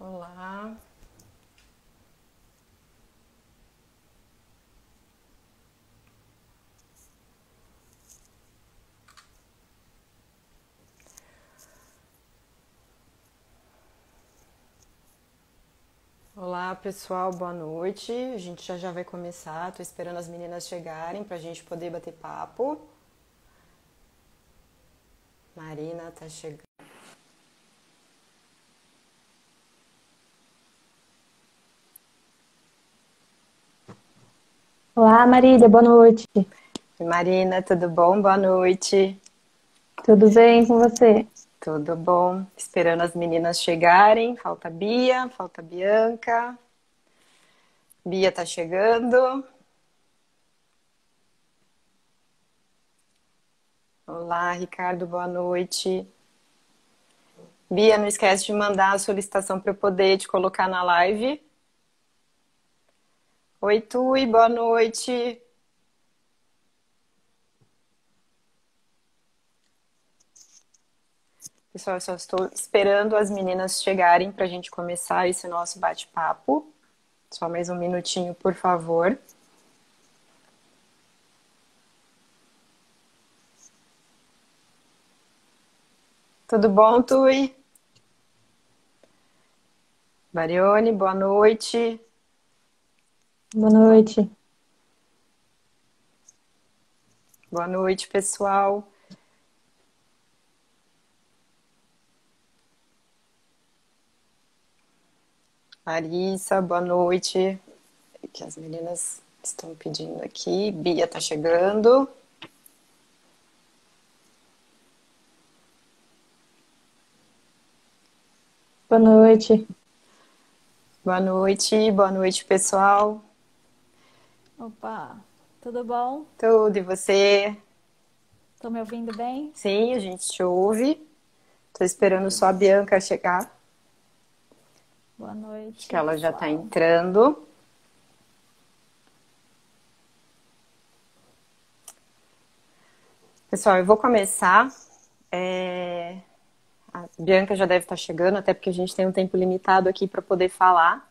Olá. Olá, pessoal, boa noite. A gente já vai começar. Tô esperando as meninas chegarem pra gente poder bater papo. Marina tá chegando. Olá, Marília, boa noite. Marina, tudo bom? Boa noite. Tudo bem com você? Tudo bom? Esperando as meninas chegarem. Falta a Bia, falta a Bianca. Bia tá chegando. Olá, Ricardo, boa noite. Bia, não esquece de mandar a solicitação para eu poder te colocar na live. Oi, Tui, boa noite. Pessoal, eu só estou esperando as meninas chegarem para a gente começar esse nosso bate-papo. Só mais um minutinho, por favor. Tudo bom, Tui? Marione, boa noite. Boa noite. Boa noite, pessoal. Larissa, boa noite. Que as meninas estão pedindo aqui. Bia tá chegando. Boa noite. Boa noite, pessoal. Opa, tudo bom? Tudo e você? Tô me ouvindo bem? Sim, a gente te ouve. Tô esperando só a Bianca chegar. Boa Acho que noite, ela já tá pessoal. entrando. Pessoal, eu vou começar. A Bianca já deve estar chegando, até porque a gente tem um tempo limitado aqui para poder falar.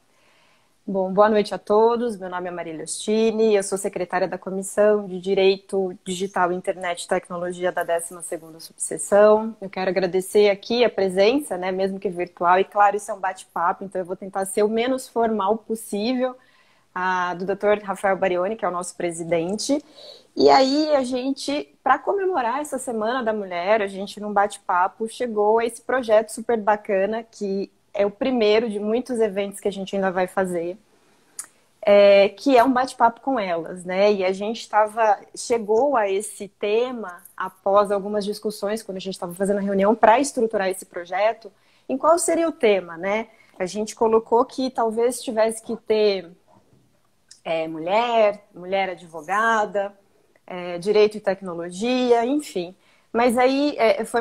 Bom, boa noite a todos. Meu nome é Marília Ostini, eu sou secretária da Comissão de Direito Digital, Internet e Tecnologia da 12ª Subseção. Eu quero agradecer aqui a presença, né, mesmo que virtual, e claro, isso é um bate-papo, então eu vou tentar ser o menos formal possível, do Dr. Rafael Barioni, que é o nosso presidente. E aí a gente, para comemorar essa Semana da Mulher, a gente num bate-papo chegou a esse projeto super bacana, que é o primeiro de muitos eventos que a gente ainda vai fazer, que é um bate-papo com elas, né? E a gente chegou a esse tema após algumas discussões, quando a gente estava fazendo a reunião para estruturar esse projeto, em qual seria o tema, né? A gente colocou que talvez tivesse que ter mulher advogada, direito e tecnologia, enfim. Mas aí foi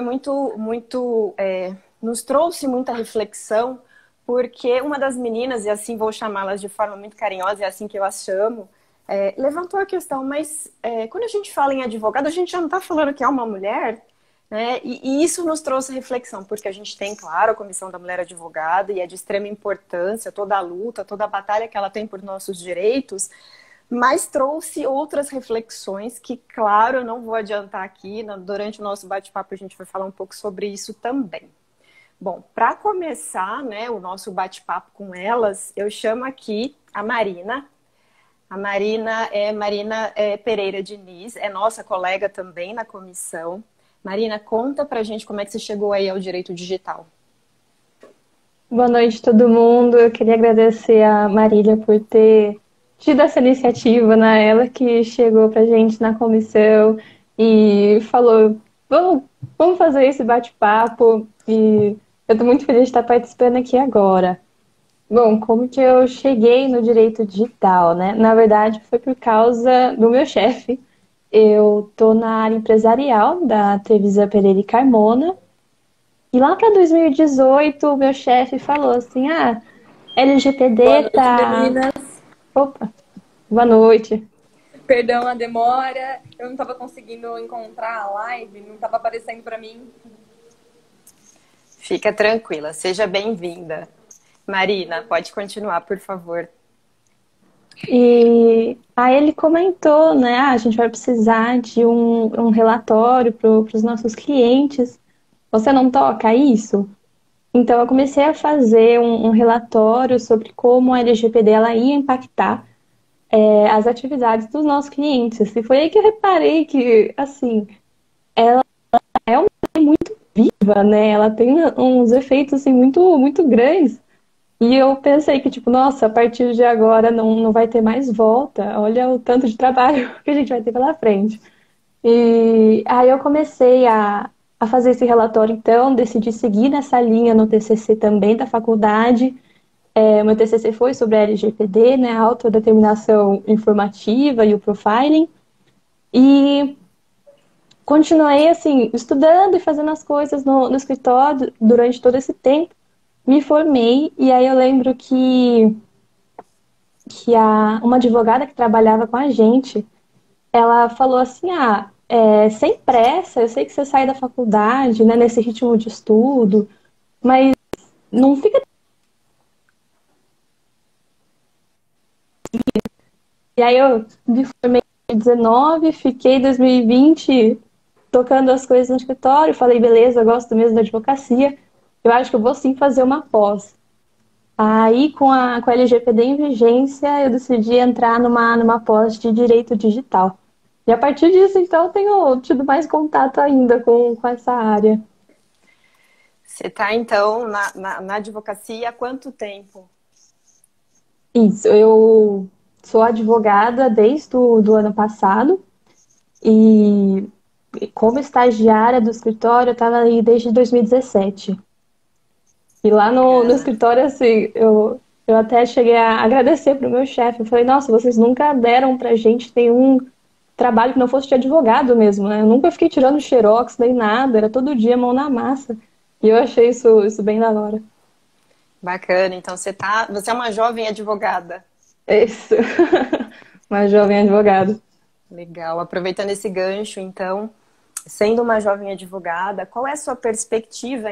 nos trouxe muita reflexão, porque uma das meninas, e assim vou chamá-las de forma muito carinhosa, é assim que eu as chamo, levantou a questão, mas quando a gente fala em advogado, a gente já não está falando que é uma mulher, né? E isso nos trouxe reflexão, porque a gente tem, claro, a Comissão da Mulher Advogada, e é de extrema importância toda a luta, toda a batalha que ela tem por nossos direitos, mas trouxe outras reflexões que, claro, eu não vou adiantar aqui. Durante o nosso bate-papo a gente vai falar um pouco sobre isso também. Bom, para começar, né, o nosso bate-papo com elas, eu chamo aqui a Marina. A Marina Pereira Diniz, é nossa colega também na comissão. Marina, conta pra gente como é que você chegou aí ao direito digital. Boa noite, todo mundo. Eu queria agradecer a Marília por ter tido essa iniciativa, né? Ela que chegou pra gente na comissão e falou: vamos, vamos fazer esse bate-papo. E eu tô muito feliz de estar participando aqui agora. Bom, como que eu cheguei no direito digital, né? Na verdade, foi por causa do meu chefe. Eu tô na área empresarial da Trevisan Pereira e Carmona. E lá para 2018, o meu chefe falou assim: ah, Boa LGPD noite, tá. meninas. Opa, boa noite. Perdão a demora. Eu não estava conseguindo encontrar a live, não estava aparecendo para mim. Fica tranquila, seja bem-vinda. Marina, pode continuar, por favor. E aí ele comentou, né? A gente vai precisar de um relatório para os nossos clientes. Você não toca isso? Então eu comecei a fazer um relatório sobre como a LGPD ela ia impactar as atividades dos nossos clientes. E foi aí que eu reparei que, assim, é uma lei muito viva, né? Ela tem uns efeitos assim, muito grandes. E eu pensei que, tipo, nossa, a partir de agora não vai ter mais volta. Olha o tanto de trabalho que a gente vai ter pela frente. E aí eu comecei a fazer esse relatório, então, decidi seguir nessa linha no TCC também da faculdade. O meu TCC foi sobre a LGPD, né, a autodeterminação informativa e o profiling. E continuei, assim, estudando e fazendo as coisas no escritório durante todo esse tempo. Me formei e aí eu lembro que uma advogada que trabalhava com a gente, ela falou assim, sem pressa, eu sei que você sai da faculdade, né, nesse ritmo de estudo, mas não fica... E aí eu me formei em 2019, fiquei em 2020 tocando as coisas no escritório, falei, beleza, eu gosto mesmo da advocacia, eu acho que eu vou sim fazer uma pós. Aí, com a LGPD em vigência, eu decidi entrar numa pós de Direito Digital. E a partir disso, então, eu tenho tido mais contato ainda com essa área. Você está, então, na advocacia há quanto tempo? Isso, eu sou advogada desde do ano passado e como estagiária do escritório, eu estava aí desde 2017. E lá no Bacana. escritório, assim, eu até cheguei a agradecer pro meu chefe. Eu falei, nossa, vocês nunca deram pra gente nenhum trabalho que não fosse de advogado mesmo, né? Eu nunca fiquei tirando xerox nem nada, era todo dia mão na massa. E eu achei isso bem da hora. Bacana. Então, você é uma jovem advogada. Isso. Uma jovem advogada. Legal. Aproveitando esse gancho, então, sendo uma jovem advogada, qual é a sua perspectiva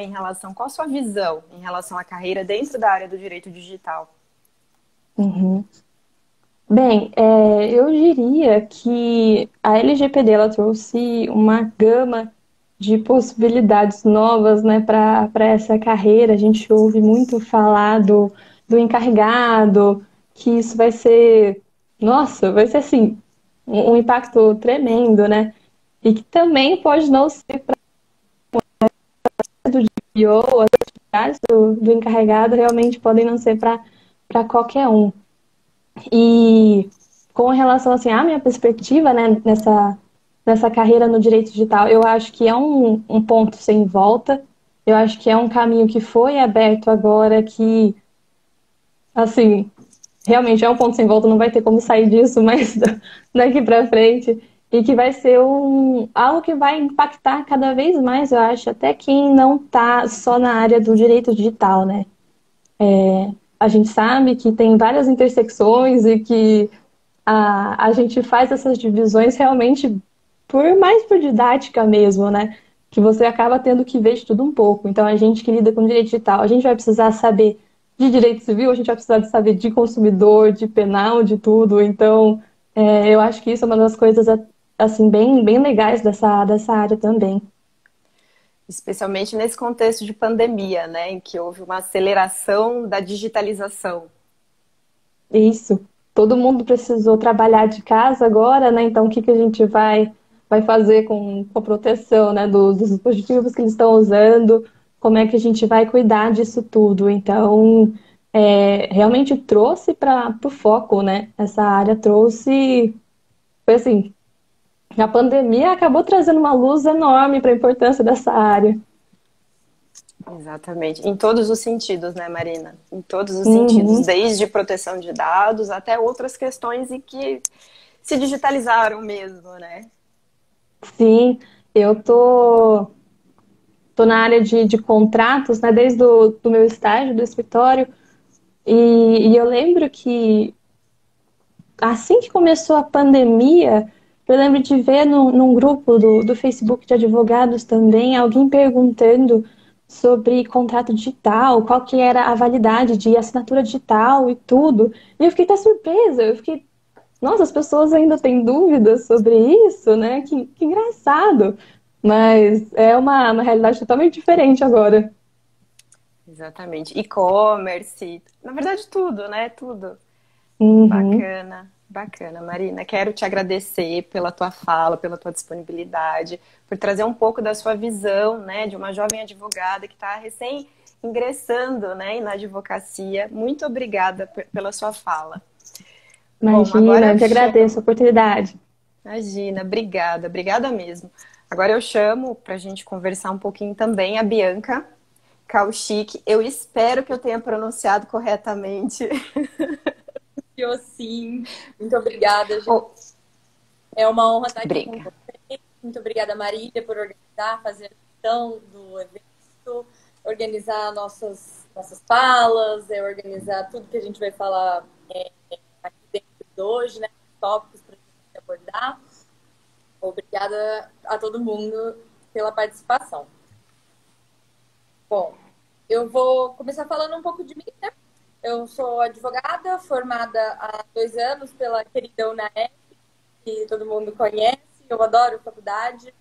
qual a sua visão em relação à carreira dentro da área do direito digital? Uhum. Bem, eu diria que a LGPD ela trouxe uma gama de possibilidades novas, né, para essa carreira. A gente ouve muito falar do encarregado, que isso vai ser, nossa, vai ser assim, um impacto tremendo, né? E que também pode não ser para do DPO, as atividades do encarregado realmente podem não ser para qualquer um. E com relação assim, à minha perspectiva, né, nessa carreira no direito digital, eu acho que é um ponto sem volta. Eu acho que é um caminho que foi aberto agora, que, assim, realmente é um ponto sem volta, não vai ter como sair disso, mas daqui para frente. E que vai ser algo que vai impactar cada vez mais, eu acho, até quem não está só na área do direito digital, né? A gente sabe que tem várias intersecções e que a gente faz essas divisões realmente mais por didática mesmo, né? Que você acaba tendo que ver de tudo um pouco. Então, a gente que lida com direito digital, a gente vai precisar saber de direito civil, a gente vai precisar de saber de consumidor, de penal, de tudo. Então, eu acho que isso é uma das coisas, assim, bem legais dessa área também. Especialmente nesse contexto de pandemia, né, em que houve uma aceleração da digitalização. Isso. Todo mundo precisou trabalhar de casa agora, né? Então, o que a gente vai fazer com a proteção, né, dos dispositivos que eles estão usando? Como é que a gente vai cuidar disso tudo? Então, realmente trouxe para o foco, né? Essa área trouxe, foi assim, a pandemia acabou trazendo uma luz enorme para a importância dessa área. Exatamente. Em todos os sentidos, né, Marina? Em todos os sentidos, Uhum. desde proteção de dados até outras questões e que se digitalizaram mesmo, né? Sim, eu tô na área de contratos, né, desde do meu estágio do escritório, e eu lembro que assim que começou a pandemia, eu lembro de ver num grupo do Facebook de advogados também, alguém perguntando sobre contrato digital, qual que era a validade de assinatura digital e tudo. E eu fiquei até surpresa, eu fiquei, nossa, as pessoas ainda têm dúvidas sobre isso, né? Que engraçado. Mas é uma realidade totalmente diferente agora. Exatamente. E-commerce, na verdade tudo, né? Tudo. Uhum. Bacana, bacana, Marina. Quero te agradecer pela tua fala, pela tua disponibilidade, por trazer um pouco da sua visão, né, de uma jovem advogada que está recém ingressando, né, na advocacia. Muito obrigada pela sua fala. Bom, agora Imagina, eu eu que agradeço a chamo. oportunidade. Imagina, obrigada, obrigada mesmo. Agora eu chamo para a gente conversar um pouquinho também a Bianca Kaushik. Eu espero que eu tenha pronunciado corretamente. Eu sim. Muito obrigada, gente. Oh, É uma honra estar aqui com briga. você. Muito obrigada, Marília, por organizar, fazer a gestão do evento, organizar nossas falas, organizar tudo que a gente vai falar aqui dentro de hoje, né? Tópicos para a gente abordar. Obrigada a todo mundo pela participação. Bom, eu vou começar falando um pouco de mim, né? Eu sou advogada, formada há 2 anos pela querida UNAE, que todo mundo conhece. Eu adoro faculdade.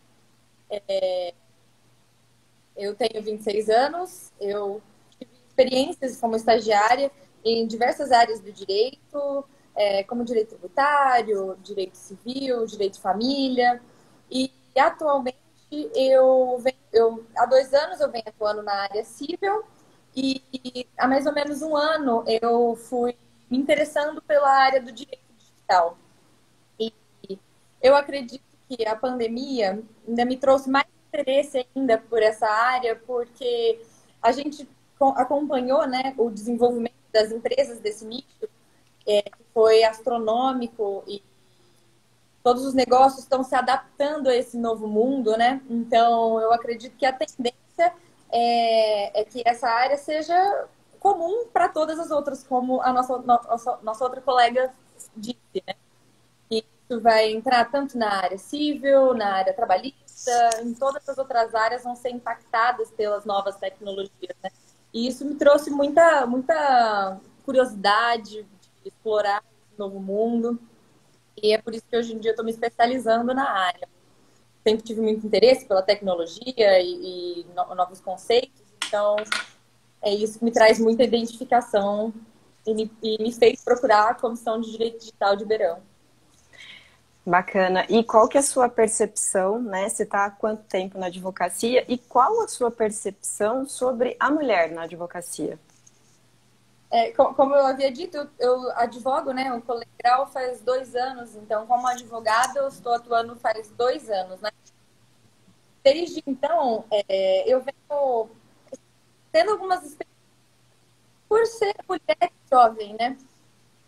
Eu tenho 26 anos. Eu tive experiências como estagiária em diversas áreas do direito, como direito tributário, direito civil, direito de família. E atualmente há 2 anos eu venho atuando na área civil e há mais ou menos um ano eu fui me interessando pela área do direito digital. E eu acredito que a pandemia ainda me trouxe mais interesse ainda por essa área, porque a gente acompanhou, né, o desenvolvimento das empresas desse nicho, que foi astronômico e todos os negócios estão se adaptando a esse novo mundo, né? Então, eu acredito que a tendência é que essa área seja comum para todas as outras, como a nossa outra colega disse, né? Que isso vai entrar tanto na área civil, na área trabalhista, em todas as outras áreas vão ser impactadas pelas novas tecnologias, né? E isso me trouxe muita curiosidade de explorar esse novo mundo. E é por isso que hoje em dia eu estou me especializando na área. Sempre tive muito interesse pela tecnologia e novos conceitos, então é isso que me traz muita identificação e me fez procurar a Comissão de Direito Digital de Ribeirão. Bacana. E qual que é a sua percepção, né? Você está há quanto tempo na advocacia e qual a sua percepção sobre a mulher na advocacia? Como eu havia dito, eu advogo, né? O colegial faz 2 anos, então, como advogada, eu estou atuando faz 2 anos, né? Desde então, eu venho tendo algumas experiências por ser mulher jovem, né?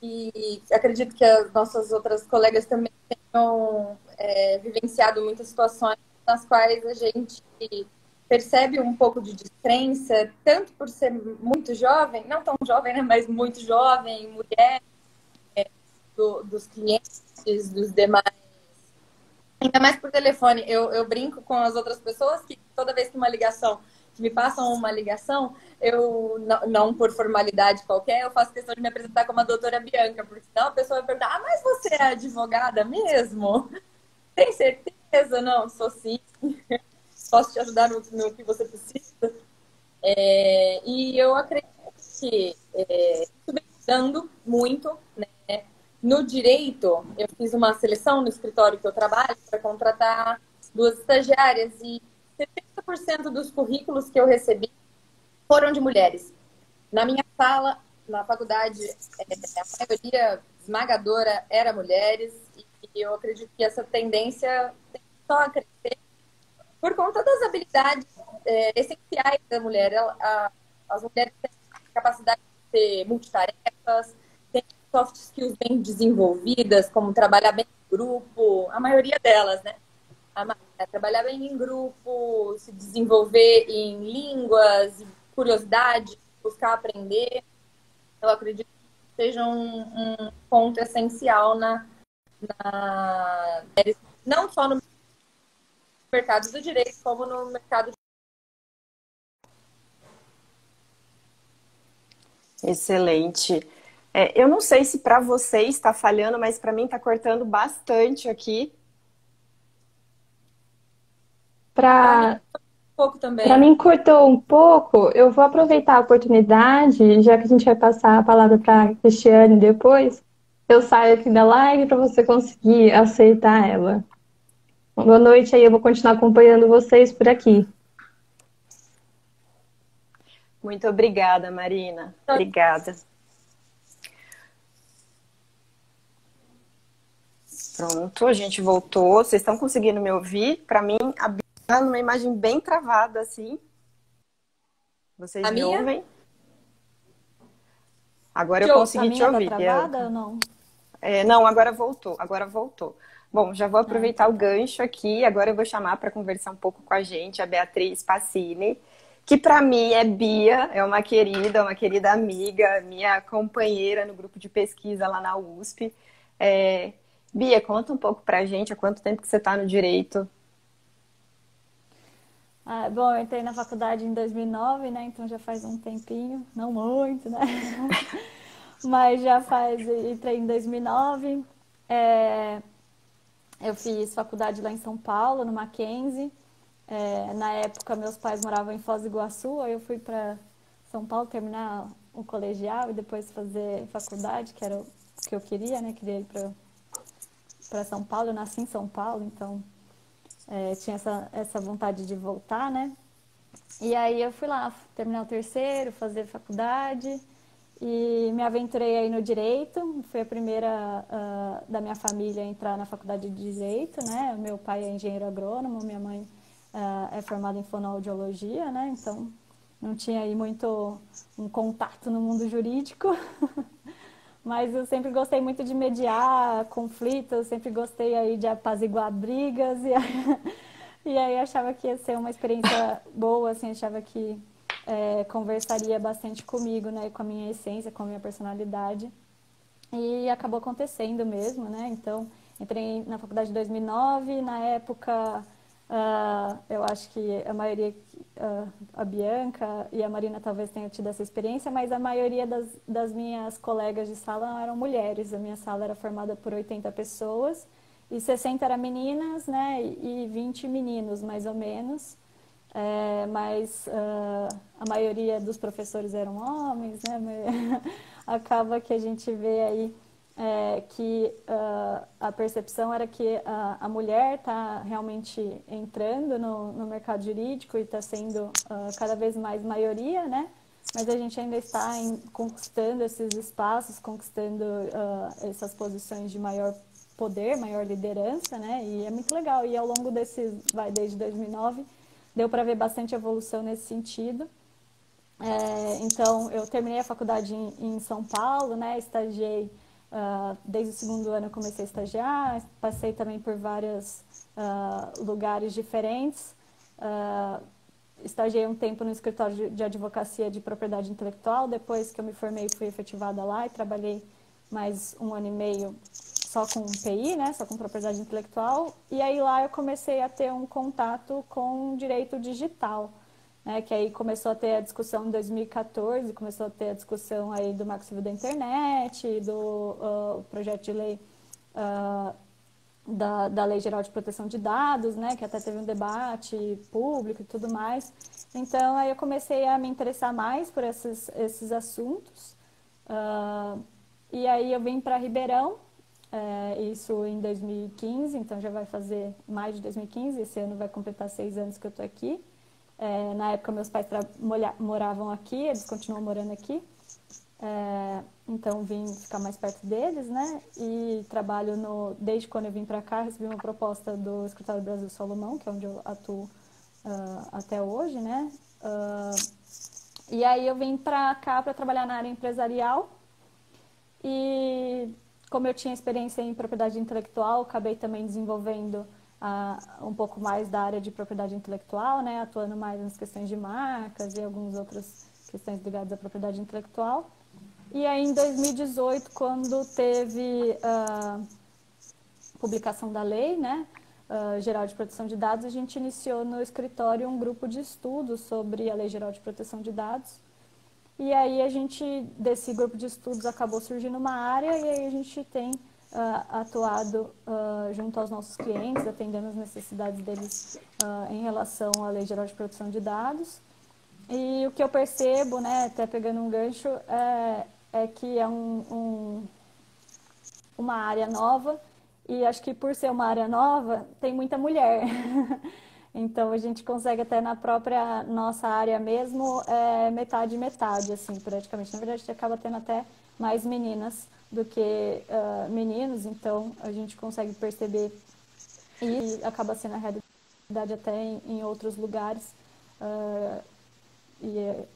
E acredito que as nossas outras colegas também tenham vivenciado muitas situações nas quais a gente percebe um pouco de descrença, tanto por ser muito jovem, não tão jovem, né, mas muito jovem, mulher, dos clientes, dos demais. Ainda mais por telefone. Eu brinco com as outras pessoas que toda vez que que me passam uma ligação, eu, não por formalidade qualquer, eu faço questão de me apresentar como a doutora Bianca, porque senão a pessoa vai perguntar, ah, mas você é advogada mesmo? Tem certeza? Não, sou sim. Posso te ajudar no que você precisa. E eu acredito que isso vem mudando muito, né? No direito, eu fiz uma seleção no escritório que eu trabalho para contratar 2 estagiárias e 70% dos currículos que eu recebi foram de mulheres. Na minha sala, na faculdade, a maioria esmagadora era mulheres e eu acredito que essa tendência tem só a crescer por conta das habilidades essenciais da mulher. As mulheres têm capacidade de ser multitarefas, têm soft skills bem desenvolvidas, como trabalhar bem em grupo, a maioria delas, né? Trabalhar bem em grupo, se desenvolver em línguas, curiosidade, buscar aprender. Eu acredito que seja um ponto essencial não só no mercado do direito, como no mercado. Excelente. Eu não sei se para você está falhando, mas para mim está cortando bastante aqui. Para mim, Para um pouco Para também. mim, cortou um pouco. Eu vou aproveitar a oportunidade, já que a gente vai passar a palavra para a Cristiane depois. Eu saio aqui da live para você conseguir aceitar ela. Boa noite, aí eu vou continuar acompanhando vocês por aqui. Muito obrigada, Marina. Obrigada. Pronto, a gente voltou. Vocês estão conseguindo me ouvir? Para mim, a Bia tá numa imagem bem travada assim. Vocês A me minha? ouvem? Agora eu Show. A consegui te minha tá ouvir, travada Bianca. ou não? Não, agora voltou, agora voltou. Bom, já vou Ah, aproveitar então o tá. gancho aqui. Agora eu vou chamar para conversar um pouco com a gente a Beatriz Passini, que para mim é Bia, é uma querida amiga, minha companheira no grupo de pesquisa lá na USP. É, Bia, conta um pouco para a gente há quanto tempo que você está no direito. Bom, eu entrei na faculdade em 2009, né? Então já faz um tempinho, não muito, né? Mas já faz, entrei em 2009. É, eu fiz faculdade lá em São Paulo, no Mackenzie. Na época, meus pais moravam em Foz do Iguaçu, aí eu fui para São Paulo terminar o colegial e depois fazer faculdade, que era o que eu queria, né? Queria ir para São Paulo. Eu nasci em São Paulo, então tinha essa vontade de voltar, né? E aí eu fui lá terminar o terceiro, fazer faculdade e me aventurei aí no direito. Fui a primeira da minha família a entrar na faculdade de direito, né? Meu pai é engenheiro agrônomo, minha mãe é formada em fonoaudiologia, né? Então não tinha aí muito um contato no mundo jurídico. Mas eu sempre gostei muito de mediar conflitos, sempre gostei aí de apaziguar brigas e aí achava que ia ser uma experiência boa, assim, achava que conversaria bastante comigo, né, com a minha essência, com a minha personalidade. E acabou acontecendo mesmo, né? Então, entrei na faculdade em 2009, na época, eu acho que a maioria, a Bianca e a Marina talvez tenham tido essa experiência, mas a maioria das minhas colegas de sala eram mulheres. A minha sala era formada por 80 pessoas, e 60 eram meninas, né? E 20 meninos, mais ou menos. Mas a maioria dos professores eram homens, né? Acaba que a gente vê aí que a percepção era que a mulher está realmente entrando no mercado jurídico e está sendo cada vez mais maioria, né? Mas a gente ainda está conquistando esses espaços, conquistando essas posições de maior poder, maior liderança, né? E é muito legal. E ao longo desses, desde 2009, deu para ver bastante evolução nesse sentido. Então, eu terminei a faculdade em São Paulo, né? Estagiei, desde o segundo ano eu comecei a estagiar, passei também por vários lugares diferentes. Estagiei um tempo no escritório de advocacia de propriedade intelectual, depois que eu me formei fui efetivada lá e trabalhei mais um ano e meio só com PI, né, só com propriedade intelectual, e aí lá eu comecei a ter um contato com direito digital, né, que aí começou a ter a discussão em 2014, começou a ter a discussão aí do Marco Civil da Internet, do projeto de lei da Lei Geral de Proteção de Dados, né, que até teve um debate público e tudo mais. Então, aí eu comecei a me interessar mais por esses assuntos. E aí eu vim para Ribeirão, isso em 2015, então já vai fazer mais de 2015, esse ano vai completar 6 anos que eu estou aqui. Na época, meus pais moravam aqui, eles continuam morando aqui. Então vim ficar mais perto deles, né? E trabalho desde quando eu vim para cá, recebi uma proposta do Escritório Brasil Solomão, que é onde eu atuo até hoje, né? E aí eu vim para cá para trabalhar na área empresarial e como eu tinha experiência em propriedade intelectual, acabei também desenvolvendo um pouco mais da área de propriedade intelectual, né? Atuando mais nas questões de marcas e algumas outras questões ligadas à propriedade intelectual. E aí, em 2018, quando teve a publicação da lei, né, Geral de Proteção de Dados, a gente iniciou no escritório um grupo de estudos sobre a Lei Geral de Proteção de Dados. E aí a gente, desse grupo de estudos, acabou surgindo uma área e aí a gente tem atuado junto aos nossos clientes, atendendo as necessidades deles em relação à Lei Geral de Proteção de Dados. E o que eu percebo, né, até pegando um gancho, é que é uma área nova e acho que por ser uma área nova, tem muita mulher. Então, a gente consegue até na própria nossa área mesmo, metade, metade, assim, praticamente. Na verdade, a gente acaba tendo até mais meninas do que meninos, então a gente consegue perceber e acaba sendo a realidade até em outros lugares.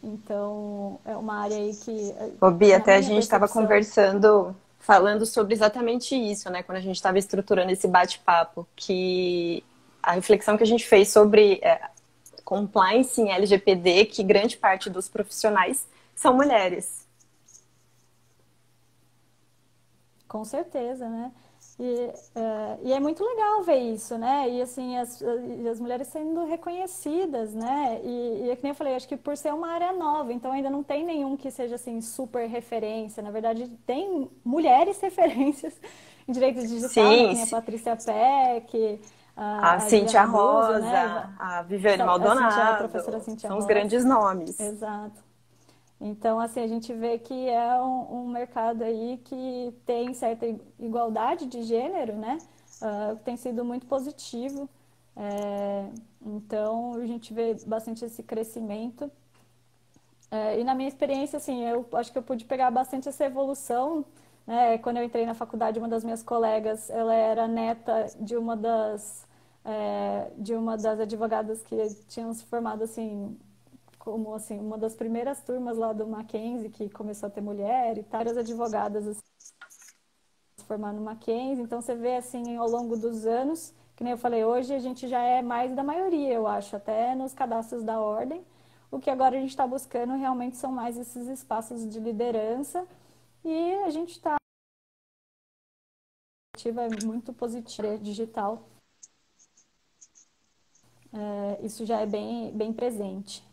Então, é uma área aí que... Ô, Bia, até a minha gente estava percepção... conversando, falando sobre exatamente isso, né? Quando a gente estava estruturando esse bate-papo, que a reflexão que a gente fez sobre compliance em LGPD, que grande parte dos profissionais são mulheres. Com certeza, né? E é muito legal ver isso, né? E assim, as mulheres sendo reconhecidas, né? E é que nem eu falei, acho que por ser uma área nova, então ainda não tem nenhum que seja assim super referência. Na verdade, tem mulheres referências em direito digital, né? Que Sim, nem a Patrícia Peck, a a Cíntia Juliana Buzzo, né? Rosa, a Viviane A professora Maldonado, Cíntia são os Rosa. grandes nomes. Exato. Então, assim, a gente vê que é um mercado aí que tem certa igualdade de gênero, né? Tem sido muito positivo. Então, a gente vê bastante esse crescimento. E na minha experiência, assim, eu acho que eu pude pegar bastante essa evolução, né? Quando eu entrei na faculdade, uma das minhas colegas, ela era neta de uma das advogadas que tinham se formado, assim, como assim, uma das primeiras turmas lá do Mackenzie que começou a ter mulher e tal, várias advogadas assim, se formar no Mackenzie. Então você vê assim ao longo dos anos, que nem eu falei, hoje a gente já é mais da maioria, eu acho, até nos cadastros da ordem. O que agora a gente está buscando realmente são mais esses espaços de liderança e a gente está muito positiva digital. Isso já é bem presente.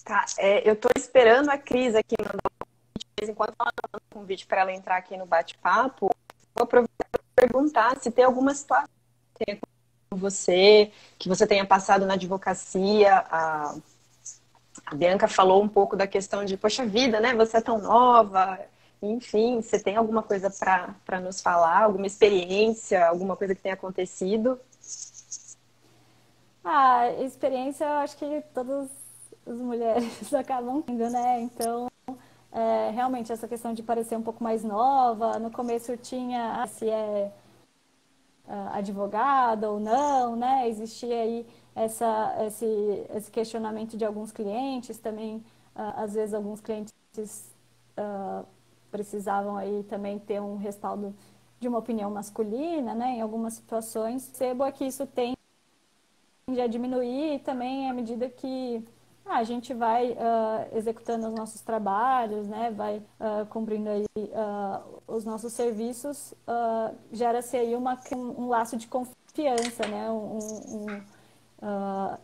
Tá, eu estou esperando a Cris aqui mandar um convite, de vez em quando ela manda um convite para ela entrar aqui no bate-papo. Vou aproveitar para perguntar se tem alguma situação que tenha com você, que você tenha passado na advocacia. A Bianca falou um pouco da questão de, poxa vida, né? Você é tão nova. Enfim, você tem alguma coisa para nos falar? Alguma experiência, alguma coisa que tenha acontecido? Experiência, eu acho que todas as mulheres acabam tendo, né? Então, realmente, essa questão de parecer um pouco mais nova, no começo tinha se é advogada ou não, né? Existia aí esse questionamento de alguns clientes também, às vezes alguns clientes precisavam aí também ter um respaldo de uma opinião masculina, né? Em algumas situações. Percebo que isso tende a diminuir também à medida que a gente vai executando os nossos trabalhos, né? Vai cumprindo aí os nossos serviços, gera-se aí um laço de confiança, né?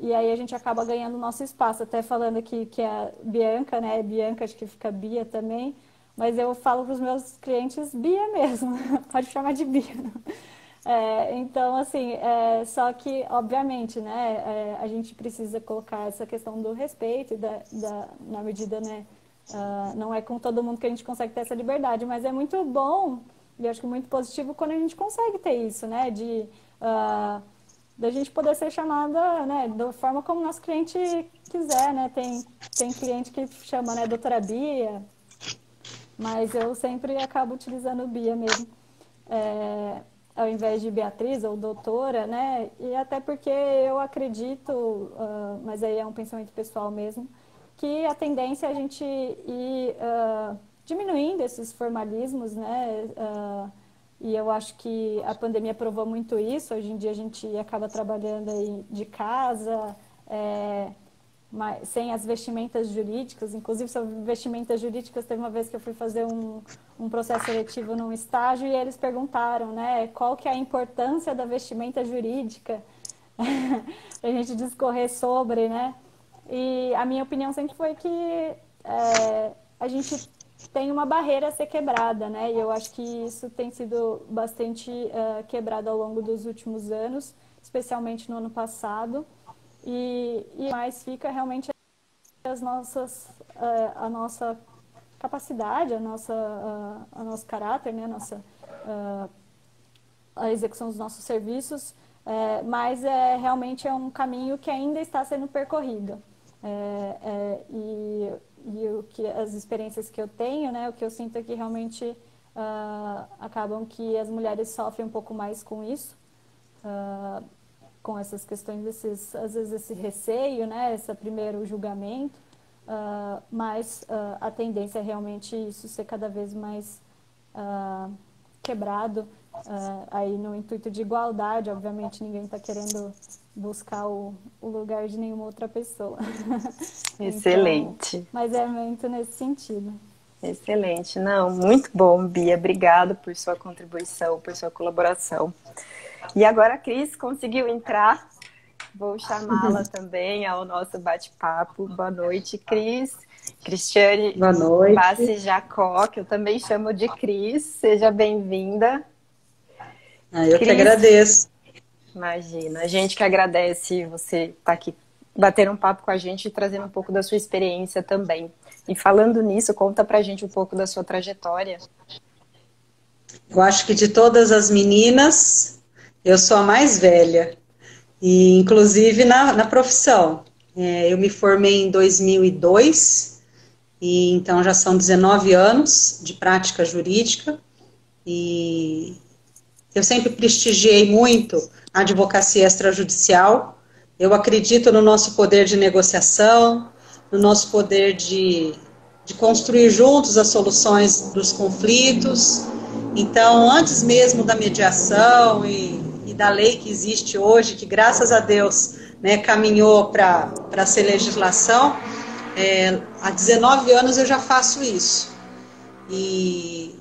E aí a gente acaba ganhando o nosso espaço. Até falando aqui que a Bianca, né? Bianca, acho que fica Bia também, mas eu falo para os meus clientes Bia mesmo, pode chamar de Bia. Então, assim, só que, obviamente, né, a gente precisa colocar essa questão do respeito, na medida, né, não é com todo mundo que a gente consegue ter essa liberdade, mas é muito bom, e acho que muito positivo quando a gente consegue ter isso, né, da gente poder ser chamada, né, da forma como o nosso cliente quiser, né, tem cliente que chama, né, doutora Bia, mas eu sempre acabo utilizando Bia mesmo. Ao invés de Beatriz ou doutora, né? E até porque eu acredito, mas aí é um pensamento pessoal mesmo, que a tendência é a gente ir diminuindo esses formalismos, né? E eu acho que a pandemia provou muito isso. Hoje em dia a gente acaba trabalhando aí de casa, sem as vestimentas jurídicas. Inclusive, sobre vestimentas jurídicas, teve uma vez que eu fui fazer um processo seletivo num estágio e eles perguntaram, né, qual que é a importância da vestimenta jurídica, a gente discorrer sobre, né? E a minha opinião sempre foi que a gente tem uma barreira a ser quebrada, né? E eu acho que isso tem sido bastante quebrado ao longo dos últimos anos, especialmente no ano passado. E mais fica realmente a nossa capacidade, a nosso caráter, né? A execução dos nossos serviços, mas realmente é um caminho que ainda está sendo percorrido. E as experiências que eu tenho, né, o que eu sinto é que realmente acabam que as mulheres sofrem um pouco mais com isso, com essas questões, às vezes esse receio, né, esse primeiro julgamento, mas a tendência é realmente isso ser cada vez mais quebrado, aí no intuito de igualdade. Obviamente ninguém está querendo buscar o lugar de nenhuma outra pessoa. Excelente. Então, mas é muito nesse sentido. Excelente. Não, muito bom, Bia. Obrigado por sua contribuição, por sua colaboração. E agora a Cris conseguiu entrar. Vou chamá-la também ao nosso bate-papo. Boa noite, Cris. Cristiane Boa noite. Bassi Jacó, que eu também chamo de Cris. Seja bem-vinda. Eu que agradeço. Imagina, a gente que agradece você estar aqui batendo um papo com a gente e trazendo um pouco da sua experiência também. E falando nisso, conta pra gente um pouco da sua trajetória. Eu acho que de todas as meninas, eu sou a mais velha. E inclusive na profissão. Eu me formei em 2002, e então já são 19 anos de prática jurídica. E eu sempre prestigiei muito a advocacia extrajudicial. Eu acredito no nosso poder de negociação, no nosso poder de construir juntos as soluções dos conflitos. Então, antes mesmo da mediação e da lei que existe hoje, que graças a Deus, né, caminhou para ser legislação, há 19 anos eu já faço isso. E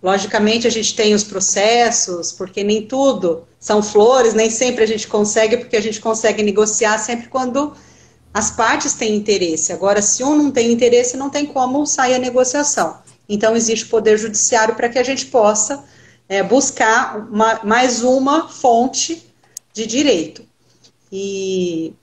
logicamente a gente tem os processos, porque nem tudo são flores, nem sempre a gente consegue, porque a gente consegue negociar sempre quando as partes têm interesse. Agora, se um não tem interesse, não tem como sair a negociação. Então, existe o poder judiciário para que a gente possa buscar mais uma fonte de direito. E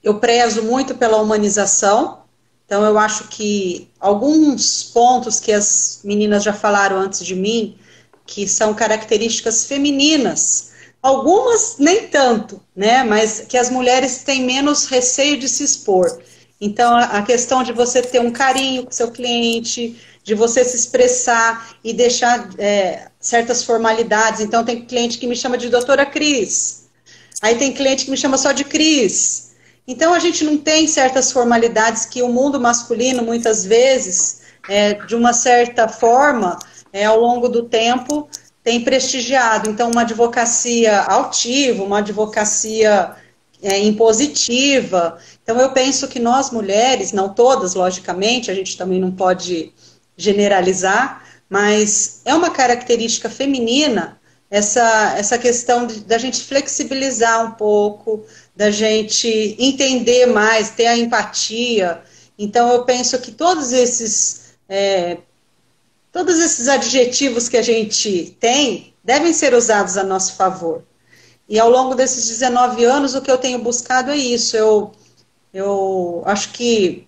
eu prezo muito pela humanização. Então, eu acho que alguns pontos que as meninas já falaram antes de mim, que são características femininas, algumas nem tanto, né, mas que as mulheres têm menos receio de se expor. Então, a questão de você ter um carinho com o seu cliente, de você se expressar e deixar certas formalidades. Então, tem cliente que me chama de doutora Cris, aí tem cliente que me chama só de Cris. Então, a gente não tem certas formalidades que o mundo masculino, muitas vezes, de uma certa forma, ao longo do tempo, tem prestigiado. Então, uma advocacia altiva, uma advocacia impositiva. Então, eu penso que nós mulheres, não todas, logicamente, a gente também não pode generalizar, mas é uma característica feminina essa questão da gente flexibilizar um pouco, da gente entender mais, ter a empatia. Então, eu penso que todos esses adjetivos que a gente tem devem ser usados a nosso favor. E ao longo desses 19 anos, o que eu tenho buscado é isso. Eu acho que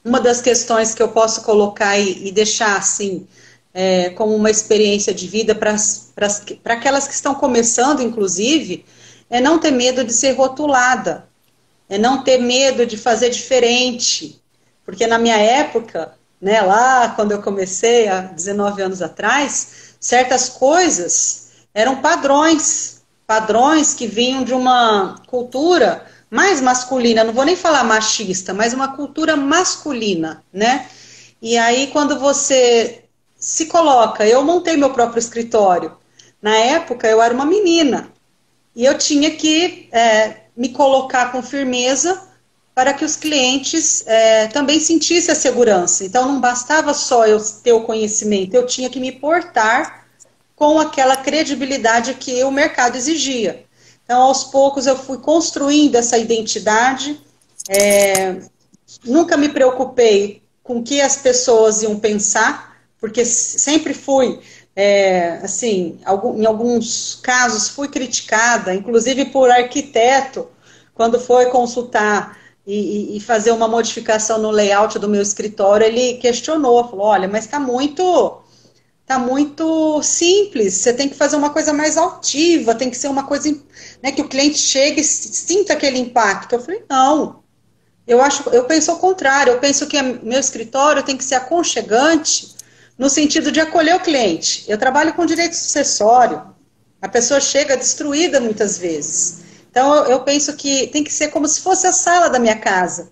uma das questões que eu posso colocar e deixar assim, como uma experiência de vida para aquelas que estão começando, inclusive, é não ter medo de ser rotulada, é não ter medo de fazer diferente. Porque na minha época, né, lá quando eu comecei, há 19 anos atrás, certas coisas eram padrões que vinham de uma cultura mais masculina, não vou nem falar machista, mas uma cultura masculina, né? E aí quando você se coloca, eu montei meu próprio escritório, na época eu era uma menina, e eu tinha que me colocar com firmeza para que os clientes também sentissem a segurança. Então não bastava só eu ter o conhecimento, eu tinha que me portar com aquela credibilidade que o mercado exigia. Então, aos poucos, eu fui construindo essa identidade, Nunca me preocupei com o que as pessoas iam pensar, porque sempre fui, assim, em alguns casos fui criticada, inclusive por arquiteto, quando foi consultar e fazer uma modificação no layout do meu escritório, ele questionou, falou, olha, mas tá muito simples, você tem que fazer uma coisa mais altiva, tem que ser uma coisa, né, que o cliente chegue e sinta aquele impacto. Eu falei, não, eu penso ao contrário, eu penso que meu escritório tem que ser aconchegante no sentido de acolher o cliente. Eu trabalho com direito sucessório, a pessoa chega destruída muitas vezes. Então eu penso que tem que ser como se fosse a sala da minha casa.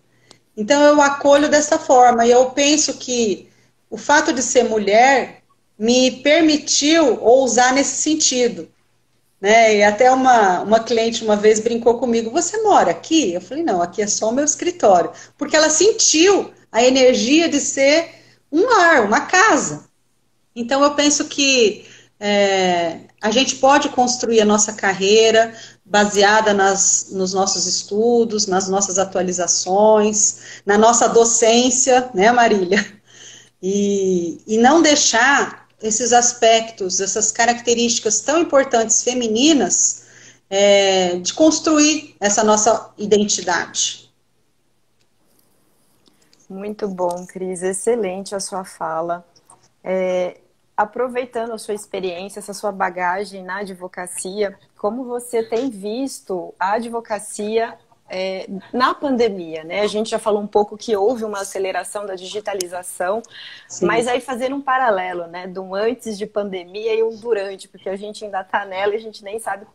Então eu acolho dessa forma, e eu penso que o fato de ser mulher me permitiu ousar nesse sentido. Né? E até uma cliente uma vez brincou comigo, você mora aqui? Eu falei, não, aqui é só o meu escritório. Porque ela sentiu a energia de ser um lar, uma casa. Então eu penso que a gente pode construir a nossa carreira baseada nos nossos estudos, nas nossas atualizações, na nossa docência, né, Marília? E não deixar esses aspectos, essas características tão importantes femininas, de construir essa nossa identidade. Muito bom, Cris, excelente a sua fala. Aproveitando a sua experiência, essa sua bagagem na advocacia, como você tem visto a advocacia na pandemia, né? A gente já falou um pouco que houve uma aceleração da digitalização, sim, mas aí fazendo um paralelo, né? De um antes de pandemia e um durante, porque a gente ainda está nela e a gente nem sabe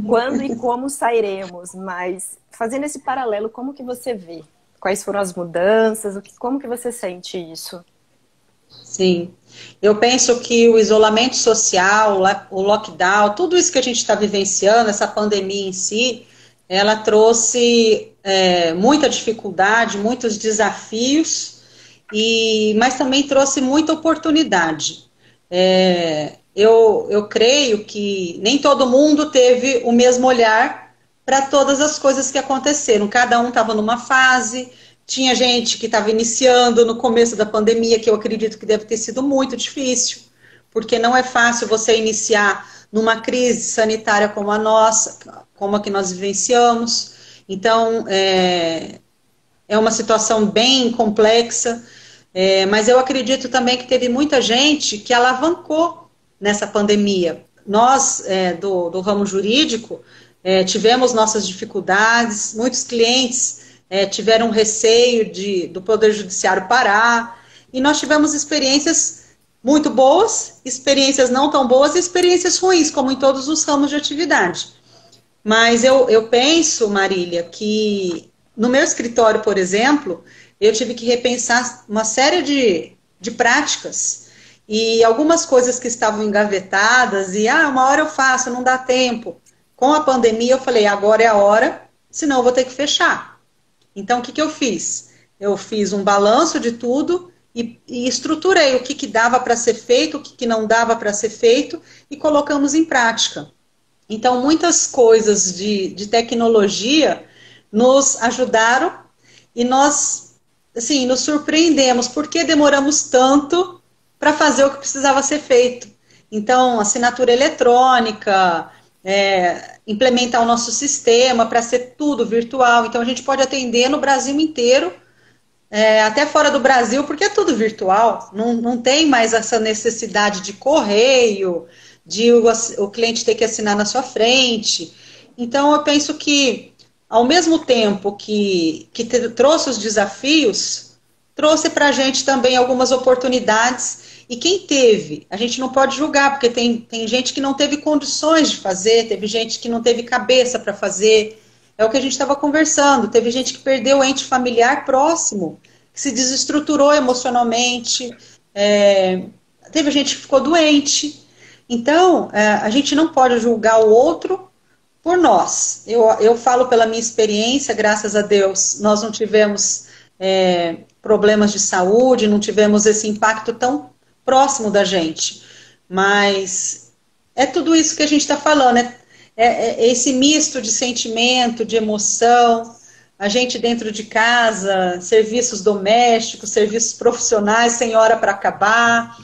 quando e como sairemos, mas fazendo esse paralelo, como que você vê? Quais foram as mudanças? Como que você sente isso? Sim, eu penso que o isolamento social, o lockdown, tudo isso que a gente está vivenciando, essa pandemia em si, ela trouxe muita dificuldade, muitos desafios, mas também trouxe muita oportunidade. Eu creio que nem todo mundo teve o mesmo olhar para todas as coisas que aconteceram. Cada um estava numa fase, tinha gente que estava iniciando no começo da pandemia, que eu acredito que deve ter sido muito difícil, porque não é fácil você iniciar numa crise sanitária como a nossa, como a que nós vivenciamos. Então, é uma situação bem complexa, mas eu acredito também que teve muita gente que alavancou nessa pandemia. Nós, do ramo jurídico, tivemos nossas dificuldades, muitos clientes tiveram receio do Poder Judiciário parar, e nós tivemos experiências muito boas, experiências não tão boas e experiências ruins, como em todos os ramos de atividade. Mas eu penso, Marília, que no meu escritório, por exemplo, eu tive que repensar uma série de práticas e algumas coisas que estavam engavetadas e, uma hora eu faço, não dá tempo. Com a pandemia eu falei, agora é a hora, senão eu vou ter que fechar. Então, o que eu fiz? Eu fiz um balanço de tudo e estruturei o que dava para ser feito, o que não dava para ser feito e colocamos em prática. Então, muitas coisas de tecnologia nos ajudaram e nós, assim, nos surpreendemos. Por que demoramos tanto para fazer o que precisava ser feito? Então, assinatura eletrônica, implementar o nosso sistema para ser tudo virtual. Então, a gente pode atender no Brasil inteiro, até fora do Brasil, porque é tudo virtual. Não tem mais essa necessidade de correio, de o cliente ter que assinar na sua frente. Então, eu penso que, ao mesmo tempo que trouxe os desafios, trouxe para a gente também algumas oportunidades. E quem teve, a gente não pode julgar, porque tem gente que não teve condições de fazer, teve gente que não teve cabeça para fazer. É o que a gente estava conversando. Teve gente que perdeu o ente familiar próximo, que se desestruturou emocionalmente, teve gente que ficou doente. Então, a gente não pode julgar o outro por nós. Eu falo pela minha experiência, graças a Deus, nós não tivemos problemas de saúde, não tivemos esse impacto tão próximo da gente. Mas é tudo isso que a gente está falando, esse misto de sentimento, de emoção. a gente dentro de casa, serviços domésticos, serviços profissionais, sem hora para acabar,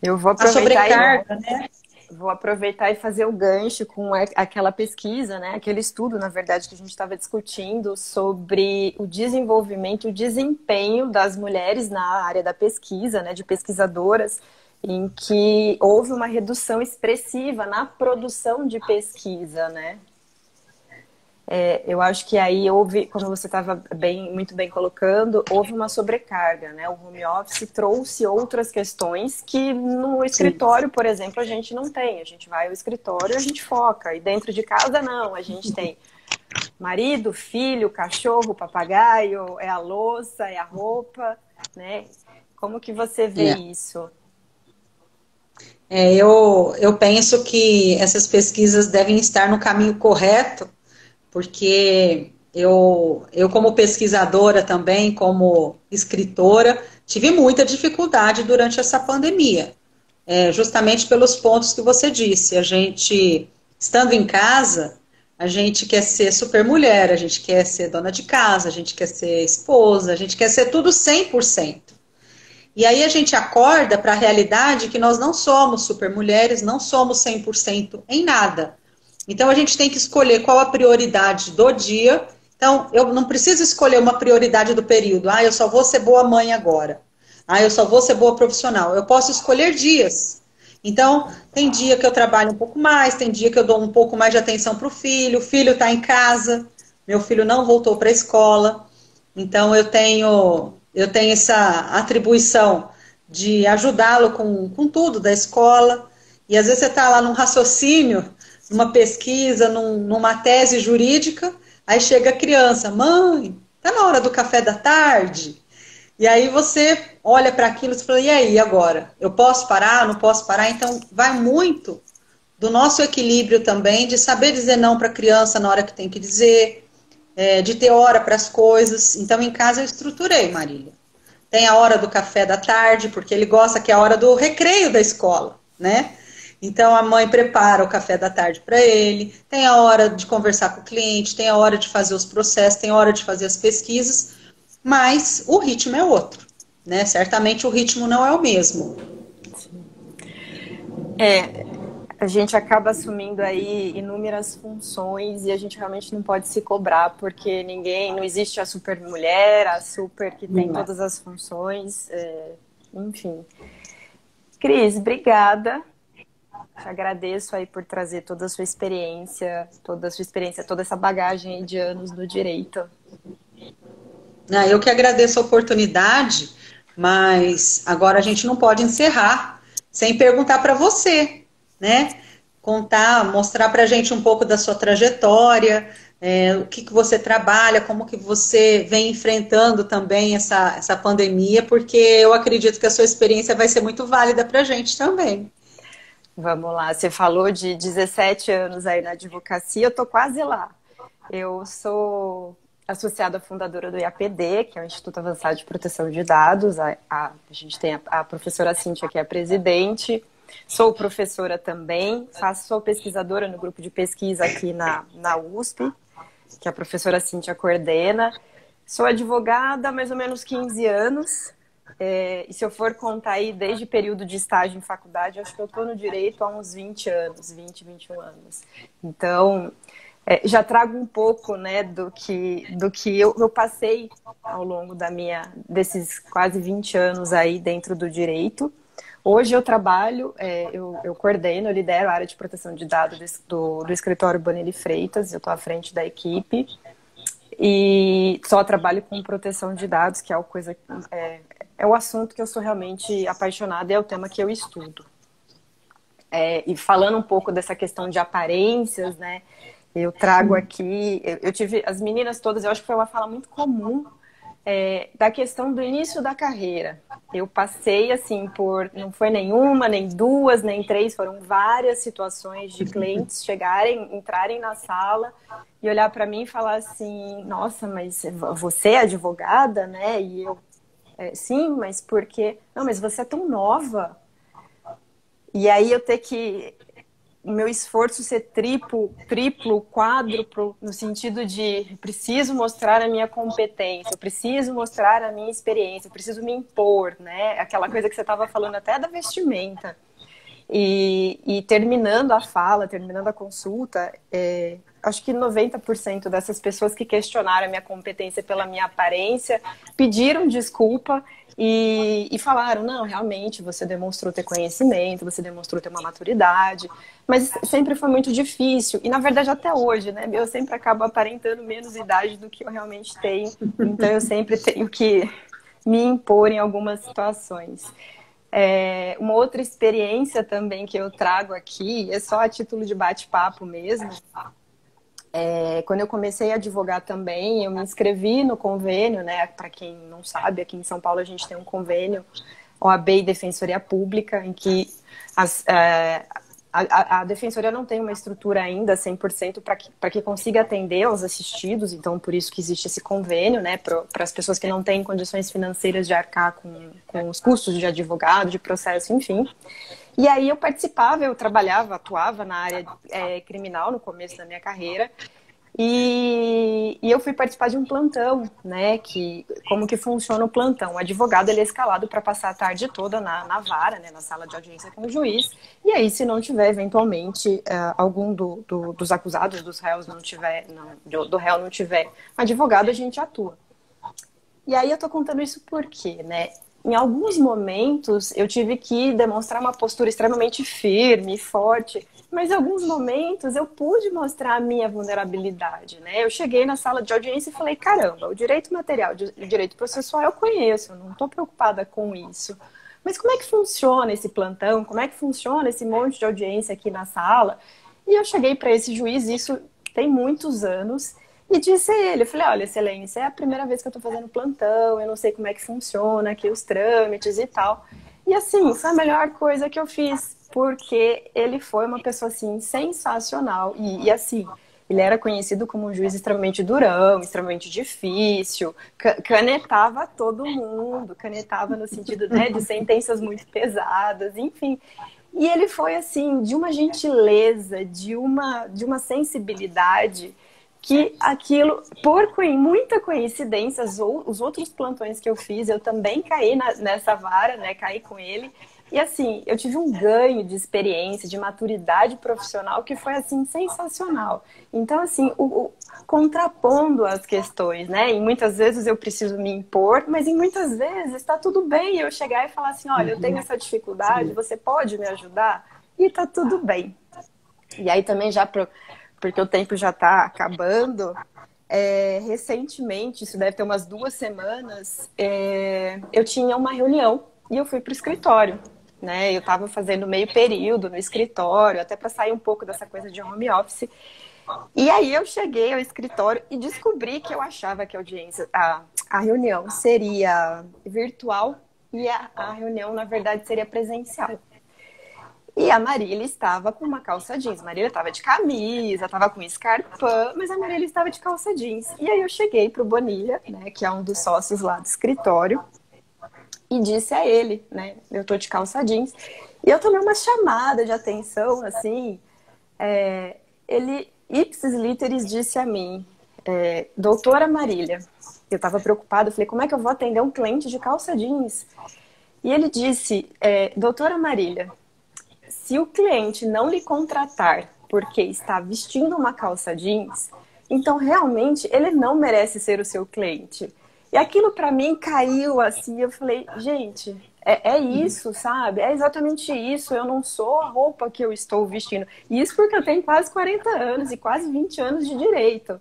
Eu vou a aproveitar sobrecarga, né? Vou aproveitar e fazer o gancho com aquela pesquisa, né? Aquele estudo, na verdade, que a gente estava discutindo sobre o desenvolvimento, o desempenho das mulheres na área da pesquisa, né? De pesquisadoras, em que houve uma redução expressiva na produção de pesquisa, né? Eu acho que aí houve, como você estava muito bem colocando, houve uma sobrecarga, né? O home office trouxe outras questões que no escritório, por exemplo, a gente não tem. A gente vai ao escritório e a gente foca. E dentro de casa, não. A gente tem marido, filho, cachorro, papagaio, é a louça, é a roupa, né? Como que você vê isso? Eu penso que essas pesquisas devem estar no caminho correto, porque eu como pesquisadora também, como escritora, tive muita dificuldade durante essa pandemia, justamente pelos pontos que você disse. A gente, estando em casa, a gente quer ser super mulher, a gente quer ser dona de casa, a gente quer ser esposa, a gente quer ser tudo 100%. E aí a gente acorda para a realidade que nós não somos super mulheres, não somos 100% em nada. Então, a gente tem que escolher qual a prioridade do dia. Então, eu não preciso escolher uma prioridade do período. Eu só vou ser boa mãe agora. Eu só vou ser boa profissional. Eu posso escolher dias. Então, tem dia que eu trabalho um pouco mais, tem dia que eu dou um pouco mais de atenção para o filho está em casa, meu filho não voltou para a escola. Então, eu tenho essa atribuição de ajudá-lo com tudo da escola. E às vezes você está lá num raciocínio, numa pesquisa, numa tese jurídica, aí chega a criança, mãe, tá na hora do café da tarde? E aí você olha para aquilo e fala, e aí, agora? Eu posso parar? Não posso parar? Então, vai muito do nosso equilíbrio também, de saber dizer não para a criança na hora que tem que dizer, de ter hora para as coisas. Então, em casa eu estruturei, Marília. Tem a hora do café da tarde, porque ele gosta que é a hora do recreio da escola, né? Então, a mãe prepara o café da tarde para ele, tem a hora de conversar com o cliente, tem a hora de fazer os processos, tem a hora de fazer as pesquisas, mas o ritmo é outro, né? Certamente o ritmo não é o mesmo. A gente acaba assumindo aí inúmeras funções e a gente realmente não pode se cobrar, porque não existe a super mulher, a super que tem todas as funções, enfim. Cris, obrigada. Te agradeço aí por trazer toda a sua experiência, toda essa bagagem aí de anos no direito. Eu que agradeço a oportunidade, mas agora a gente não pode encerrar sem perguntar para você, né? Mostrar para a gente um pouco da sua trajetória, o que você trabalha, como que você vem enfrentando também essa pandemia, porque eu acredito que a sua experiência vai ser muito válida para a gente também. Vamos lá, você falou de 17 anos aí na advocacia, eu tô quase lá. Eu sou associada fundadora do IAPD, que é o Instituto Avançado de Proteção de Dados. A gente tem a professora Cíntia, que é a presidente. Sou professora também, sou pesquisadora no grupo de pesquisa aqui na USP, que a professora Cíntia coordena. Sou advogada há mais ou menos 15 anos. E se eu for contar aí desde período de estágio em faculdade, acho que eu estou no direito há uns 20 anos, 21 anos. Então, já trago um pouco, né, do que eu passei ao longo desses quase 20 anos aí dentro do direito. Hoje eu trabalho, eu coordeno, eu lidero a área de proteção de dados do escritório Bonelli Freitas, eu estou à frente da equipe e só trabalho com proteção de dados, que é o assunto que eu sou realmente apaixonada e é o tema que eu estudo. E falando um pouco dessa questão de aparências, né, eu trago aqui, eu tive as meninas todas, eu acho que foi uma fala muito comum da questão do início da carreira. Eu passei, assim, não foi nenhuma, nem duas, nem três, foram várias situações de clientes entrarem na sala e olhar para mim e falar assim, nossa, mas você é advogada, né? E eu, sim, mas por quê? Não, mas você é tão nova. E aí eu ter que o meu esforço ser triplo, quádruplo, no sentido de preciso mostrar a minha competência, eu preciso mostrar a minha experiência, eu preciso me impor, né? Aquela coisa que você estava falando até da vestimenta. E terminando a fala, terminando a consulta, acho que 90% dessas pessoas que questionaram a minha competência pela minha aparência pediram desculpa e falaram, não, realmente você demonstrou ter conhecimento, você demonstrou ter uma maturidade, mas sempre foi muito difícil. E na verdade até hoje, né, eu sempre acabo aparentando menos idade do que eu realmente tenho, então eu sempre tenho que me impor em algumas situações. Uma outra experiência também que eu trago aqui, é só a título de bate-papo mesmo. Quando eu comecei a advogar também, eu me inscrevi no convênio, né? Para quem não sabe, aqui em São Paulo a gente tem um convênio OAB e Defensoria Pública, em que a Defensoria não tem uma estrutura ainda 100% para que consiga atender aos assistidos, então por isso que existe esse convênio, né, para as pessoas que não têm condições financeiras de arcar com os custos de advogado, de processo, enfim. E aí eu participava, eu trabalhava, atuava na área criminal no começo da minha carreira, e eu fui participar de um plantão, né, como que funciona o plantão. O advogado, ele é escalado para passar a tarde toda na vara, né, na sala de audiência com o juiz, e aí se não tiver, eventualmente, algum dos acusados, dos réus, do réu não tiver advogado, a gente atua. E aí eu tô contando isso porque, né, em alguns momentos eu tive que demonstrar uma postura extremamente firme e forte, mas em alguns momentos eu pude mostrar a minha vulnerabilidade, né? Eu cheguei na sala de audiência e falei, caramba, o direito material e o direito processual eu conheço, eu não estou preocupada com isso. Mas como é que funciona esse plantão? Como é que funciona esse monte de audiência aqui na sala? E eu cheguei para esse juiz, isso tem muitos anos, e disse a ele, eu falei, olha, Selene, é a primeira vez que eu tô fazendo plantão, eu não sei como é que funciona aqui os trâmites e tal. E assim, foi a melhor coisa que eu fiz, porque ele foi uma pessoa, assim, sensacional. E assim, ele era conhecido como um juiz extremamente durão, extremamente difícil, canetava todo mundo, canetava no sentido, né, de sentenças muito pesadas, enfim. E ele foi, assim, de uma gentileza, de uma sensibilidade que aquilo, muita coincidência, os outros plantões que eu fiz, eu também caí nessa vara, né, caí com ele, e assim, eu tive um ganho de experiência, de maturidade profissional que foi, assim, sensacional. Então, assim, contrapondo as questões, né, e muitas vezes eu preciso me impor, mas em muitas vezes está tudo bem eu chegar e falar assim, olha, eu tenho essa dificuldade, você pode me ajudar? E tá tudo bem. E aí também já porque o tempo já está acabando, recentemente, isso deve ter umas 2 semanas, eu tinha uma reunião e eu fui para o escritório, né? Eu estava fazendo meio período no escritório, até para sair um pouco dessa coisa de home office. E aí eu cheguei ao escritório e descobri que eu achava que a reunião seria virtual e a reunião, na verdade, seria presencial. E a Marília estava com uma calça jeans. A Marília estava de camisa, estava com escarpão, mas a Marília estava de calça jeans. E aí eu cheguei para o Bonilha, né, que é um dos sócios lá do escritório, e disse a ele, né, eu estou de calça jeans. E eu tomei uma chamada de atenção, assim, ele, ipsis literis, disse a mim, doutora Marília, eu estava preocupada, eu falei, como é que eu vou atender um cliente de calça jeans? E ele disse, doutora Marília, se o cliente não lhe contratar porque está vestindo uma calça jeans, então realmente ele não merece ser o seu cliente. E aquilo para mim caiu assim, eu falei, gente, é isso, sabe? É exatamente isso, eu não sou a roupa que eu estou vestindo. E isso porque eu tenho quase 40 anos e quase 20 anos de direito.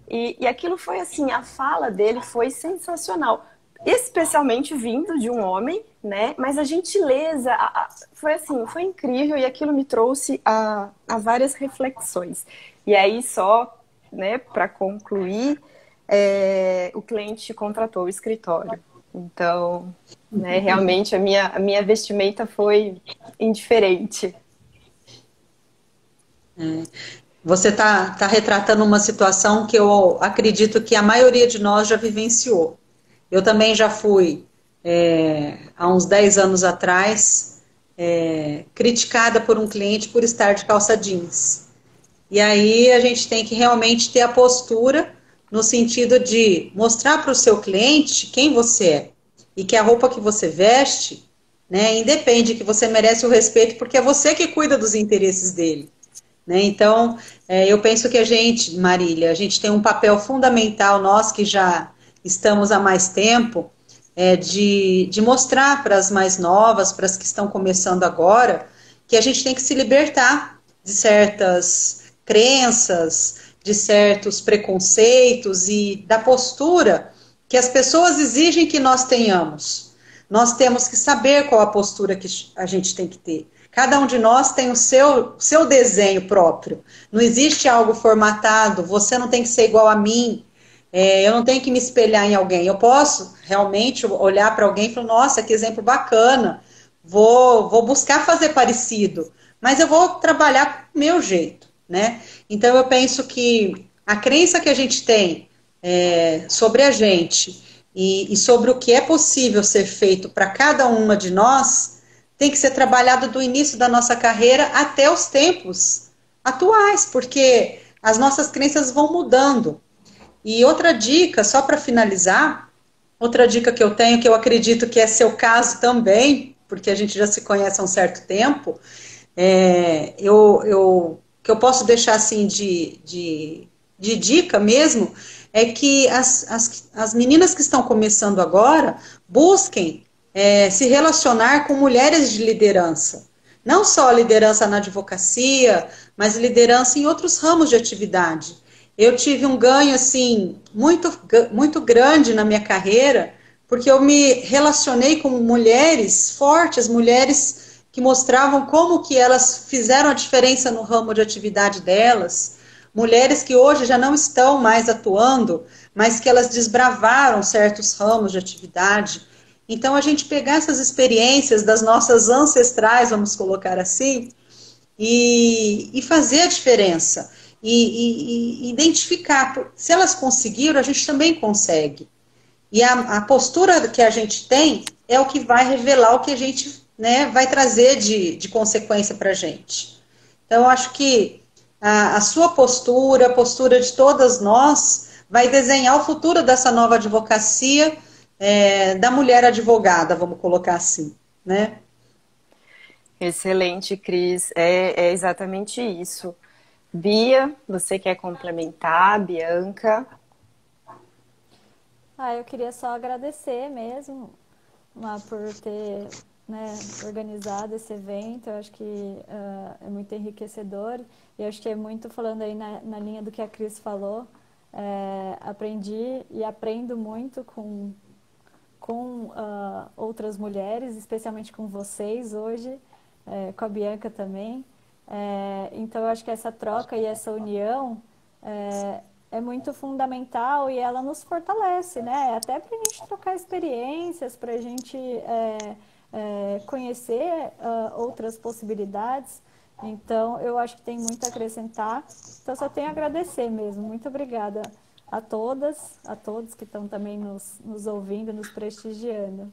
E aquilo foi assim, a fala dele foi sensacional. Especialmente vindo de um homem, né? Mas a gentileza foi assim, foi incrível e aquilo me trouxe a várias reflexões. E aí só, né, para concluir, o cliente contratou o escritório. Então, né, realmente a minha vestimenta foi indiferente. Você está retratando uma situação que eu acredito que a maioria de nós já vivenciou. Eu também já fui, há uns 10 anos atrás, criticada por um cliente por estar de calça jeans. E aí a gente tem que realmente ter a postura no sentido de mostrar para o seu cliente quem você é. E que a roupa que você veste, né, independe, que você merece o respeito porque é você que cuida dos interesses dele. Né? Então, eu penso que a gente, Marília, a gente tem um papel fundamental, nós que já estamos há mais tempo, de mostrar para as mais novas, para as que estão começando agora, que a gente tem que se libertar de certas crenças, de certos preconceitos e da postura que as pessoas exigem que nós tenhamos. Nós temos que saber qual a postura que a gente tem que ter. Cada um de nós tem o seu desenho próprio. Não existe algo formatado, você não tem que ser igual a mim, eu não tenho que me espelhar em alguém. Eu posso realmente olhar para alguém e falar, nossa, que exemplo bacana, vou buscar fazer parecido, mas eu vou trabalhar com o meu jeito, né? Então eu penso que a crença que a gente tem sobre a gente e sobre o que é possível ser feito para cada uma de nós tem que ser trabalhado do início da nossa carreira até os tempos atuais, porque as nossas crenças vão mudando. E outra dica, só para finalizar, outra dica que eu tenho, que eu acredito que é seu caso também, porque a gente já se conhece há um certo tempo, que eu posso deixar assim de dica mesmo, é que as meninas que estão começando agora busquem se relacionar com mulheres de liderança. Não só liderança na advocacia, mas liderança em outros ramos de atividade. Eu tive um ganho assim muito grande na minha carreira, porque eu me relacionei com mulheres fortes, mulheres que mostravam como que elas fizeram a diferença no ramo de atividade delas, mulheres que hoje já não estão mais atuando, mas que elas desbravaram certos ramos de atividade. Então, a gente pegar essas experiências das nossas ancestrais, vamos colocar assim, e fazer a diferença. E identificar, se elas conseguiram, a gente também consegue. E a postura que a gente tem é o que vai revelar o que a gente, né, vai trazer de consequência para a gente. Então, eu acho que a sua postura, a postura de todas nós, vai desenhar o futuro dessa nova advocacia, da mulher advogada, vamos colocar assim, né? Excelente, Cris. É exatamente isso. Bia, você quer complementar? Bianca? Eu queria só agradecer mesmo, por ter, né, organizado esse evento. Eu acho que é muito enriquecedor. E eu acho que é muito, falando aí na linha do que a Cris falou, aprendi e aprendo muito com outras mulheres, especialmente com vocês hoje, com a Bianca também. Então, eu acho que essa troca e essa união é muito fundamental e ela nos fortalece, né? Até para a gente trocar experiências, para a gente conhecer outras possibilidades. Então, eu acho que tem muito a acrescentar. Então, só tenho a agradecer mesmo. Muito obrigada a todas, a todos que estão também nos ouvindo, nos prestigiando.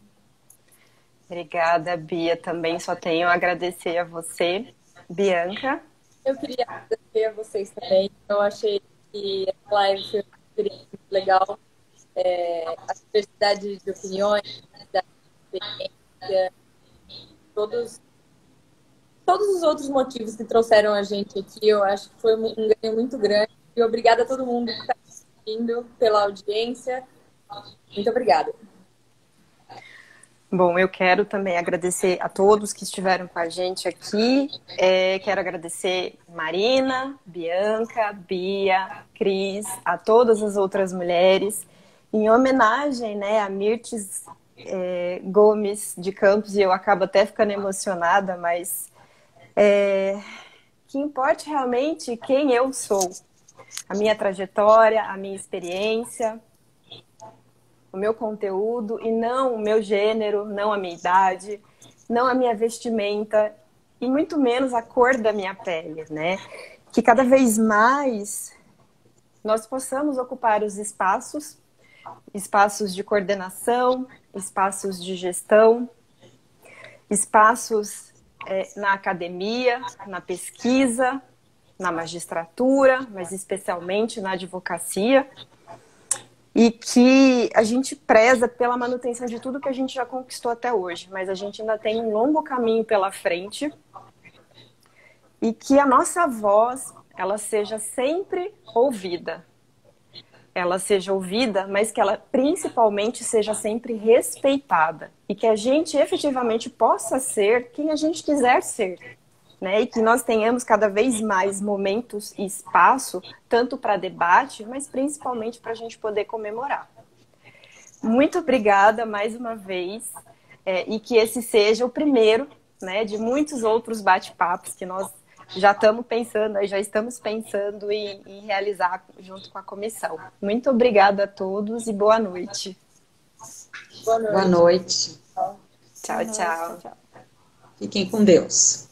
Obrigada, Bia. Também só tenho a agradecer a você. Bianca? Eu queria agradecer a vocês também. Eu achei que a live foi uma experiência muito legal. A diversidade de opiniões, da experiência, todos os outros motivos que trouxeram a gente aqui, eu acho que foi um ganho muito grande. E obrigada a todo mundo que está assistindo, pela audiência. Muito obrigada. Bom, eu quero também agradecer a todos que estiveram com a gente aqui. Quero agradecer Marina, Bianca, Bia, Cris, a todas as outras mulheres, em homenagem, né, a Mirtes Gomes de Campos, e eu acabo até ficando emocionada, mas que importe realmente quem eu sou, a minha trajetória, a minha experiência, o meu conteúdo e não o meu gênero, não a minha idade, não a minha vestimenta e muito menos a cor da minha pele, né? Que cada vez mais nós possamos ocupar os espaços de coordenação, espaços de gestão, espaços na academia, na pesquisa, na magistratura, mas especialmente na advocacia, e que a gente preza pela manutenção de tudo que a gente já conquistou até hoje, mas a gente ainda tem um longo caminho pela frente, e que a nossa voz, ela seja sempre ouvida. Ela seja ouvida, mas que ela principalmente seja sempre respeitada. E que a gente efetivamente possa ser quem a gente quiser ser. Né? E que nós tenhamos cada vez mais momentos e espaço, tanto para debate, mas principalmente para a gente poder comemorar. Muito obrigada mais uma vez, e que esse seja o primeiro, né, de muitos outros bate-papos que nós já estamos pensando em realizar junto com a comissão. Muito obrigada a todos e boa noite. Boa noite. Tchau, tchau. Fiquem com Deus.